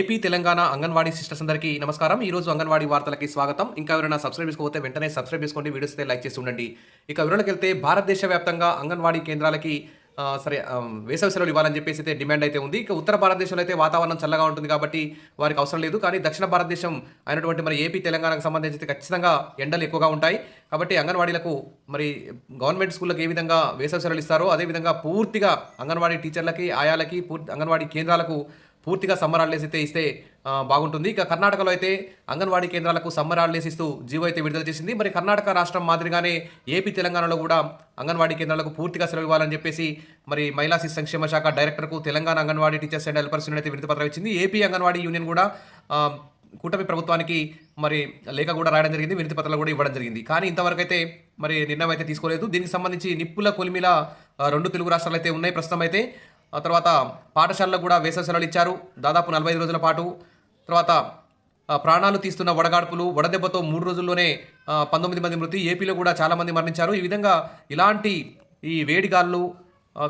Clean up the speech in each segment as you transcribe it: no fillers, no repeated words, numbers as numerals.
AP, Telangana anganwadi sisters అందరికీ నమస్కారం. ఈరోజు అంగన్వాడీ వార్తలకి స్వాగతం. ఇంకా ఎవరైనా సబ్స్క్రైబ్ చేసుకోకపోతే వెంటనే సబ్స్క్రైబ్ చేసుకోండి. వీడియోస్ అయితే లైక్ చేసి ఉండండి. ఇక వివరాలకెళ్తే భారతదేశ వ్యాప్తంగా అంగన్వాడీ కేంద్రాలకి వేసవి సెలవులు ఇవ్వాలని చెప్పేసి అయితే డిమాండ్ అయితే ఉంది. ఇక ఉత్తర భారతదేశంలో అయితే వాతావరణం చల్లగా ఉంటుంది కాబట్టి వారికి అవసరం లేదు. కానీ దక్షిణ భారతదేశం అయినటువంటి మరి ఏపీ, తెలంగాణకు సంబంధించి అయితే ఖచ్చితంగా ఎండలు ఎక్కువగా ఉంటాయి. కాబట్టి అంగన్వాడీలకు మరి గవర్నమెంట్ స్కూళ్ళకి ఏ విధంగా వేసవి సెలవులు ఇస్తారో అదేవిధంగా పూర్తిగా అంగన్వాడీ టీచర్లకి, ఆయాలకి, అంగన్వాడీ కేంద్రాలకు పూర్తిగా సమ్మర్ హాలిడేస్ అయితే ఇస్తే బాగుంటుంది. ఇక కర్ణాటకలో అయితే అంగన్వాడీ కేంద్రాలకు సమ్మర్ హాలిడేస్ ఇస్తూ జీవో అయితే విడుదల చేసింది. మరి కర్ణాటక రాష్ట్రం మాదిరిగానే ఏపీ, తెలంగాణలో కూడా అంగన్వాడీ కేంద్రాలకు పూర్తిగా సెలవు ఇవ్వాలని చెప్పేసి మరి మహిళా శిశు సంక్షేమ శాఖ డైరెక్టర్కు Telangana anganwadi teachers and helpers union అయితే వినతి పత్రం ఇచ్చింది. ఏపీ అంగన్వాడీ యూనియన్ కూడా కూటమి ప్రభుత్వానికి మరి లేఖ కూడా రాయడం జరిగింది, వినతి పత్రాలు కూడా ఇవ్వడం జరిగింది. కానీ ఇంతవరకు అయితే మరి నిర్ణయం అయితే తీసుకోలేదు. దీనికి సంబంధించి నిప్పుల కొలిమిల రెండు తెలుగు రాష్ట్రాలు అయితే ఉన్నాయి ప్రస్తుతం అయితే. ఆ తర్వాత పాఠశాలలో కూడా వేసవి సెలవులు ఇచ్చారు దాదాపు 45 రోజుల పాటు. తర్వాత ప్రాణాలు తీస్తున్న వడగాడ్పులు, వడదెబ్బతో 3 రోజుల్లోనే 19 మంది మృతి, ఏపీలో కూడా చాలామంది మరణించారు. ఈ విధంగా ఇలాంటి ఈ వేడిగాళ్ళు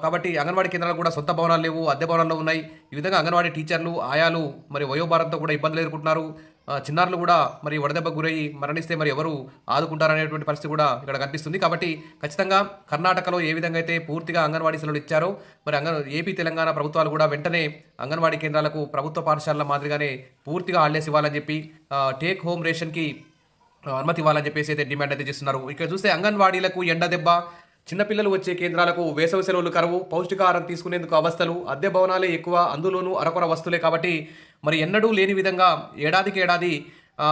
కాబట్టి అంగన్వాడీ కేంద్రాలు కూడా సొంత భవనాలు లేవు, అద్దె భవనాల్లో ఉన్నాయి. ఈ విధంగా అంగన్వాడీ టీచర్లు, ఆయాలు మరి వయోభారంతో కూడా ఇబ్బందులు ఎదుర్కొంటున్నారు. చిన్నారులు కూడా మరి వడదెబ్బకు గురయ్యి మరణిస్తే మరి ఎవరు ఆదుకుంటారనేటువంటి పరిస్థితి కూడా ఇక్కడ కనిపిస్తుంది. కాబట్టి ఖచ్చితంగా కర్ణాటకలో ఏ విధంగా అయితే పూర్తిగా అంగన్వాడీ సెలవులు ఇచ్చారో మరి ఏపీ, తెలంగాణ ప్రభుత్వాలు కూడా వెంటనే అంగన్వాడీ కేంద్రాలకు ప్రభుత్వ పాఠశాలల మాదిరిగానే పూర్తిగా హాలిడేస్ ఇవ్వాలని చెప్పి టేక్ హోమ్ రేషన్కి అనుమతి ఇవ్వాలని చెప్పేసి అయితే డిమాండ్ అయితే చేస్తున్నారు. ఇక్కడ చూస్తే అంగన్వాడీలకు ఎండ దెబ్బ, చిన్నపిల్లలు వచ్చే కేంద్రాలకు వేసవి సెలవులు కరువు, పౌష్టికాహారం తీసుకునేందుకు అవస్థలు, అద్దె భవనాలే ఎక్కువ, అందులోనూ అరకొర వస్తువులే కాబట్టి మరి ఎన్నడూ లేని విధంగా ఏడాదికి ఏడాది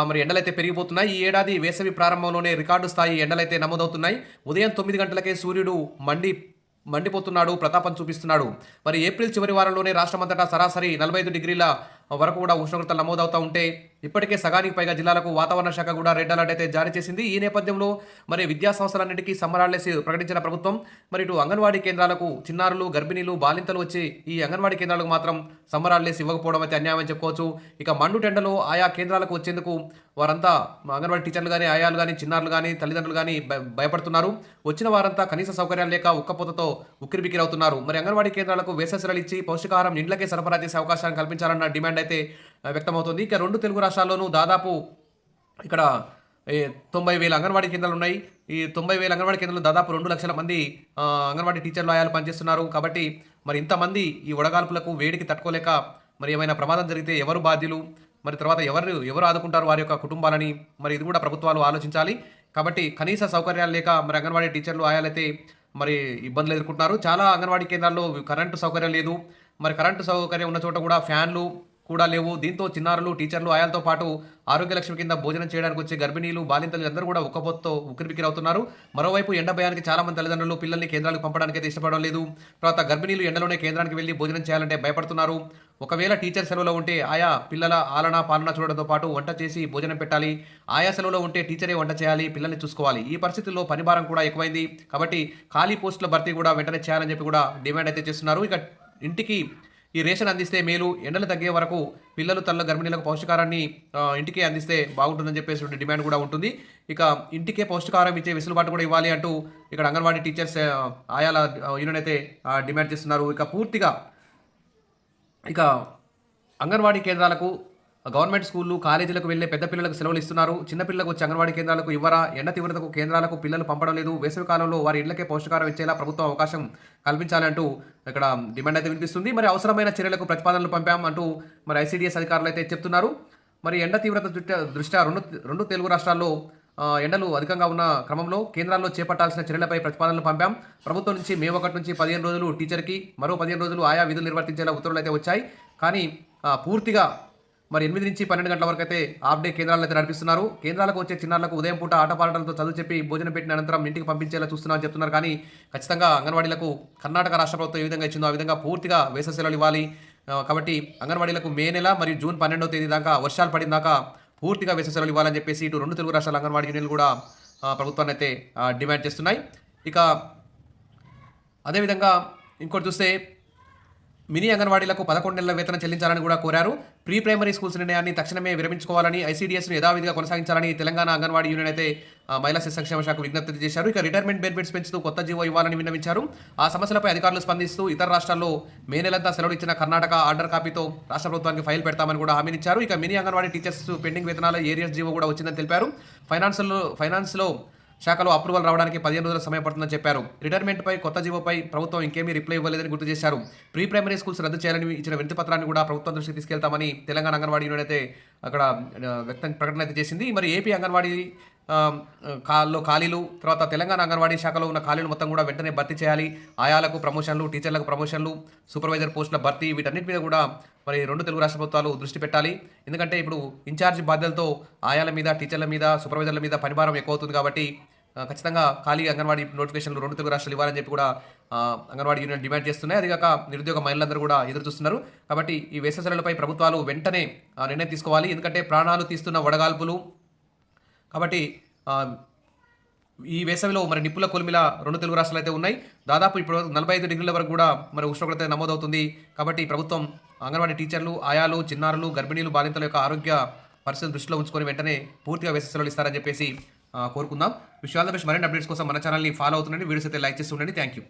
మరి ఎండలైతే పెరిగిపోతున్నాయి. ఈ ఏడాది వేసవి ప్రారంభంలోనే రికార్డు స్థాయి ఎండలైతే నమోదవుతున్నాయి. ఉదయం 9 గంటలకే సూర్యుడు మండిపోతున్నాడు, ప్రతాపం చూపిస్తున్నాడు. మరి ఏప్రిల్ చివరి వారంలోనే రాష్ట్రమంతటా సరాసరి 45 డిగ్రీల వరకు కూడా ఉష్ణోగ్రతలు నమోదవుతూ ఉంటే ఇప్పటికే సగానికి పైగా జిల్లాలకు వాతావరణ శాఖ కూడా రెడ్ అలర్ట్ అయితే జారీ చేసింది. ఈ నేపథ్యంలో మరి విద్యా సంస్థలన్నింటికీ సమ్మర్ హాలిడేస్ ప్రకటించిన ప్రభుత్వం మరి ఇటు అంగన్వాడీ కేంద్రాలకు చిన్నారులు, గర్భిణీలు, బాలింతలు వచ్చి ఈ అంగన్వాడీ కేంద్రాలకు మాత్రం సమ్మర్ హాలిడేస్ ఇవ్వకపోవడం అయితే అన్యాయం అని చెప్పుకోవచ్చు. ఇక మండు టెండలో ఆయా కేంద్రాలకు వచ్చేందుకు వారంతా అంగన్వాడీ టీచర్లు కానీ, ఆయాలు కానీ, చిన్నారులు కానీ, తల్లిదండ్రులు కానీ భయపడుతున్నారు. వచ్చిన వారంతా కనీస సౌకర్యాలు లేక ఉక్కపోతతో ఉక్కిరిబిక్కిరవుతున్నారు. మరి అంగన్వాడీ కేంద్రాలకు వేసవి సెలవులు ఇచ్చి పౌష్టికాహారం ఇండ్లకే సరఫరా చేసే అవకాశాన్ని కల్పించాలన్న డిమాండ్ అయితే వ్యక్తమవుతుంది. ఇక 2 తెలుగు రాష్ట్రాల్లోనూ దాదాపు ఇక్కడ 90,000 అంగన్వాడీ కేంద్రాలు ఉన్నాయి. ఈ 90,000 అంగన్వాడీ కేంద్రాలు దాదాపు 2 లక్షల మంది అంగన్వాడీ టీచర్లు, ఆయాలు పనిచేస్తున్నారు. కాబట్టి మరి ఇంతమంది ఈ వడగాల్పులకు వేడికి తట్టుకోలేక మరి ఏమైనా ప్రమాదం జరిగితే ఎవరు బాధ్యులు, మరి తర్వాత ఎవరు ఆదుకుంటారు వారి యొక్క కుటుంబాలని, మరి ఇది కూడా ప్రభుత్వాలు ఆలోచించాలి. కాబట్టి కనీస సౌకర్యాలు లేక మరి అంగన్వాడీ టీచర్లు, ఆయాలైతే మరి ఇబ్బందులు ఎదుర్కొంటున్నారు. చాలా అంగన్వాడీ కేంద్రాల్లో కరెంటు సౌకర్యం లేదు. మరి కరెంటు సౌకర్యం ఉన్న చోట కూడా ఫ్యాన్లు కూడా లేవు. దీంతో చిన్నారులు, టీచర్లు, ఆయాలతో పాటు ఆరోగ్య లక్ష్మి కింద భోజనం చేయడానికి వచ్చే గర్భిణీలు, బాలింతలు అందరూ కూడా ఉక్కపోతతో ఉక్కిరిబిక్కిరవుతున్నారు. మరోవైపు ఎండ భయానికి చాలా మంది తల్లిదండ్రులు పిల్లల్ని కేంద్రాలకు పంపడానికి అయితే ఇష్టపడడం లేదు. తర్వాత గర్భిణీలు ఎండలోనే కేంద్రానికి వెళ్లి భోజనం చేయాలంటే భయపడుతున్నారు. ఒకవేళ టీచర్ సెలవులో ఉంటే ఆయా పిల్లల ఆలన పాలన చూడడంతో పాటు వంట చేసి భోజనం పెట్టాలి. ఆయా సెలవులో ఉంటే టీచరే వంట చేయాలి, పిల్లల్ని చూసుకోవాలి. ఈ పరిస్థితుల్లో పనిభారం కూడా ఎక్కువైంది. కాబట్టి ఖాళీ పోస్టుల భర్తీ కూడా వెంటనే చేయాలని చెప్పి కూడా డిమాండ్ అయితే చేస్తున్నారు. ఇక ఇంటికి ఈ రేషన్ అందిస్తే మేలు, ఎండలు తగ్గే వరకు పిల్లలు, తల్ల గర్భిణీలకు పౌష్టికారాన్ని ఇంటికే అందిస్తే బాగుంటుందని చెప్పేసి డిమాండ్ కూడా ఉంటుంది. ఇక ఇంటికే పౌష్టికారం ఇచ్చే వెసులుబాటు కూడా ఇవ్వాలి అంటూ ఇక్కడ అంగన్వాడీ టీచర్స్ ఆయాల యూనియన్ అయితే డిమాండ్ చేస్తున్నారు. ఇక పూర్తిగా ఇక అంగన్వాడీ కేంద్రాలకు, గవర్నమెంట్ స్కూళ్ళు, కాలేజీలకు వెళ్లే పెద్ద పిల్లలకు సెలవులు ఇస్తున్నారు. చిన్నపిల్లలకు వచ్చి అంగన్వాడీ కేంద్రాలకు ఇవ్వరా? ఎండ తీవ్రతకు కేంద్రాలకు పిల్లలు పంపడం లేదు. వేసవి కాలంలో వారి ఇళ్లకే పౌష్టికారం ఇచ్చేలా ప్రభుత్వం అవకాశం కల్పించాలంటూ ఇక్కడ డిమాండ్ అయితే వినిపిస్తుంది. మరి అవసరమైన చర్యలకు ప్రతిపాదనలు పంపాం అంటూ మరి ఐసీడీఎస్ అధికారులు అయితే చెప్తున్నారు. మరి ఎండ తీవ్రత దృష్ట్యా రెండు తెలుగు రాష్ట్రాల్లో ఎండలు అధికంగా ఉన్న క్రమంలో కేంద్రాల్లో చేపట్టాల్సిన చర్యలపై ప్రతిపాదనలు పంపాం. ప్రభుత్వం నుంచి మే 1 నుంచి 15 రోజులు టీచర్కి, మరో 15 రోజులు ఆయా విధులు నిర్వర్తించేలా ఉత్తర్వులు అయితే వచ్చాయి. కానీ పూర్తిగా మరి 8 నుంచి 12 గంటల వరకు అయితే హాఫ్ డే కేంద్రాలను అయితే నడిపిస్తున్నారు. కేంద్రాలకు వచ్చే చిన్నారులకు ఉదయం పూట ఆటపాటలతో చదువు చెప్పి భోజనం పెట్టిన అనంతరం ఇంటికి పంపించేలా చూస్తున్నామని చెప్తున్నారు. కానీ ఖచ్చితంగా అంగన్వాడీలకు కర్ణాటక రాష్ట్ర ప్రభుత్వం ఏ విధంగా ఇచ్చిందో ఆ విధంగా పూర్తిగా వేసవి సెలవులు ఇవ్వాలి. కాబట్టి అంగన్వాడీలకు మే నెల మరియు జూన్ 12వ తేదీ దాకా వర్షాలు పడిన దాకా పూర్తిగా వేసవి సెలవులు ఇవ్వాలని చెప్పేసి ఇటు 2 తెలుగు రాష్ట్రాల అంగన్వాడీ యూనియన్లు కూడా ప్రభుత్వాన్ని అయితే డిమాండ్ చేస్తున్నాయి. ఇక అదేవిధంగా ఇంకోటి చూస్తే మినీ అంగన్వాడీలకు 11 నెలల వేతనం చెల్లించాలని కూడా కోరారు. ప్రీ ప్రైమరీ స్కూల్స్ నిర్ణయాన్ని తక్షణమే విరమించుకోవాలని, ఐసీడీఎస్ను యథావిధిగా కొనసాగించాలని తెలంగాణ అంగన్వాడీ యూనియన్ అయితే మహిళా శిశు సంక్షేమ శాఖకు విజ్ఞప్తి చేశారు. ఇక రిటైర్మెంట్ బెనిఫిట్స్ పెంచుతూ కొత్త జీవో ఇవ్వాలని విన్నవించారు. ఆ సమస్యలపై అధికారులు స్పందిస్తూ ఇతర రాష్ట్రాల్లో మే నెలంతా సెలవులు ఇచ్చిన కర్ణాటక ఆర్డర్ కాపీతో రాష్ట్ర ప్రభుత్వానికి ఫైల్ పెడతామని కూడా హామీనిచ్చారు. ఇక మినీ అంగన్వాడీ టీచర్స్ పెండింగ్ వేతనాల ఏరియస్ జీవో కూడా వచ్చిందని తెలిపారు. ఫైనాన్స్లో శాఖలో అప్రూవల్ రావడానికి 15 రోజుల సమయం పడుతుందని చెప్పారు. రిటైర్మెంట్పై కొత్త జీవోపై ప్రభుత్వం ఇంకేమీ రిప్లై ఇవ్వలేదని గుర్తు చేశారు. ప్రీ ప్రైమరీ స్కూల్స్ రద్దు చేయాలని ఇచ్చిన వినతి పత్రాన్ని కూడా ప్రభుత్వం దృష్టికి తీసుకెళ్తామని తెలంగాణ అంగన్వాడీ యూనియన్ అయితే అక్కడ ప్రకటన అయితే చేసింది. మరి ఏపీ అంగన్వాడీ ఖాళీలు, తర్వాత తెలంగాణ అంగన్వాడీ శాఖలో ఉన్న ఖాళీలు మొత్తం కూడా వెంటనే భర్తీ చేయాలి. ఆయాలకు ప్రమోషన్లు, టీచర్లకు ప్రమోషన్లు, సూపర్వైజర్ పోస్టుల భర్తీ, వీటన్నిటి మీద కూడా మరి 2 తెలుగు రాష్ట్ర ప్రభుత్వాలు దృష్టి పెట్టాలి. ఎందుకంటే ఇప్పుడు ఇన్ఛార్జ్ బాధ్యతలతో ఆయాల మీద, టీచర్ల మీద, సూపర్వైజర్ల మీద పనిభారం ఎక్కువ అవుతుంది కాబట్టి ఖచ్చితంగా ఖాళీ అంగన్వాడీ నోటిఫికేషన్లు 2 తెలుగు రాష్ట్రాలు ఇవ్వాలని చెప్పి కూడా అంగన్వాడీ యూనియన్ డిమాండ్ చేస్తున్నాయి. అదిగాక నిరుద్యోగ మహిళలందరూ కూడా ఎదురు చూస్తున్నారు. కాబట్టి ఈ వేసవి సెలవులపై ప్రభుత్వాలు వెంటనే నిర్ణయం తీసుకోవాలి. ఎందుకంటే ప్రాణాలు తీస్తున్న వడగాల్పులు కాబట్టి ఈ వేసవిలో మరి నిప్పుల కొలిమిల 2 తెలుగు రాష్ట్రాలు అయితే ఉన్నాయి. దాదాపు ఇప్పుడు 45 డిగ్రీల వరకు కూడా మరి ఉష్ణోగ్రత నమోదవుతుంది. కాబట్టి ప్రభుత్వం అంగన్వాడీ టీచర్లు, ఆయాలు, చిన్నారులు, గర్భిణీలు, బాలింతల యొక్క ఆరోగ్య పరిస్థితిని దృష్టిలో ఉంచుకొని వెంటనే పూర్తిగా వేసవి సెలవులు ఇస్తారని చెప్పేసి కోరుకుందాం. విషయాల బెస్ట్ మరిన్ని అప్డేట్స్ కోసం మన ఛానల్ని ఫాలో అవుతుండండి. వీడియోస్ అయితే లైక్ చేసి ఉండండి. Thank you.